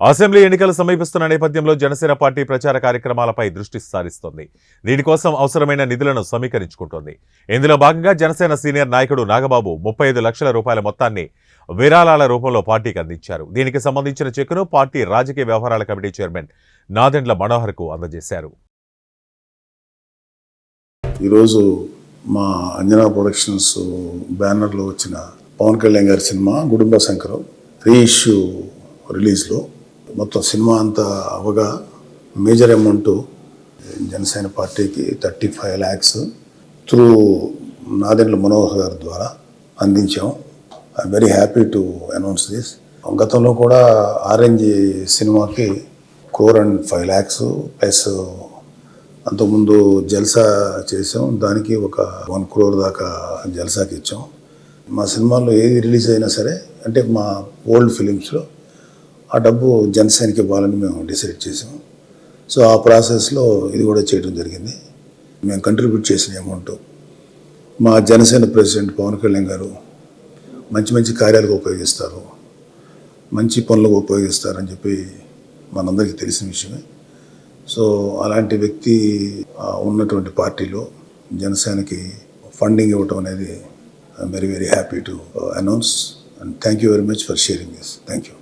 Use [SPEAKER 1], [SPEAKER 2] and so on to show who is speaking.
[SPEAKER 1] Assembly ఎన్నికలు సమీపిస్తున్న నేపథ్యంలో జనసేన పార్టీ ప్రచార కార్యక్రమాలపై దృష్టి సారిస్తోంది. దీనికోసం అవసరమైన నిధులను సమీకరించుకుంటోంది. ఇందులో భాగంగా జనసేన సీనియర్ నాయకుడు నాగబాబు 35 లక్షల రూపాయల మొత్తాన్ని విరాళాల రూపంలో పార్టీకి అందించారు. దీనికి సంబంధించిన చెక్కును పార్టీ రాజకీయ వ్యవహారాల కమిటీ చైర్మన్ నాదెండ్ల మనోహర్కు అందజేశారు.
[SPEAKER 2] ఈరోజు మా అంజనా ప్రొడక్షన్స్ బ్యానర్లో వచ్చిన పవన్ కళ్యాణ్ గారి సినిమా కుటుంబ శంకరం రీఇష్యూ రిలీజ్లో మొత్తం సినిమా అంతా అవగా మేజర్ అమౌంట్ జనసేన పార్టీకి 35 lakhs త్రూ నాదెండ్ల మనోహర్ గారి ద్వారా అందించాం. I'm very happy to announce this. గతంలో కూడా ఆరెంజ్ సినిమాకి 1.5 lakhs ప్లస్ అంతకుముందు జల్సా చేసాం, దానికి ఒక 1 crore దాకా జల్సాకి ఇచ్చాం. మా సినిమాల్లో ఏది రిలీజ్ అయినా సరే అంటే మా ఓల్డ్ ఫిలిమ్స్లో ఆ డబ్బు జనసేనకి ఇవ్వాలని మేము డిసైడ్ చేసాం. సో ఆ ప్రాసెస్లో ఇది కూడా చేయడం జరిగింది. మేము కంట్రిబ్యూట్ చేసిన అమౌంట్ మా జనసేన ప్రెసిడెంట్ పవన్ కళ్యాణ్ గారు మంచి మంచి కార్యాలకు ఉపయోగిస్తారు, మంచి పనులకు ఉపయోగిస్తారని చెప్పి మనందరికీ తెలిసిన విషయమే. సో అలాంటి వ్యక్తి ఉన్నటువంటి పార్టీలో జనసేనకి ఫండింగ్ ఇవ్వటం అనేది I'm very very happy to announce and thank you very much for sharing this. Thank you.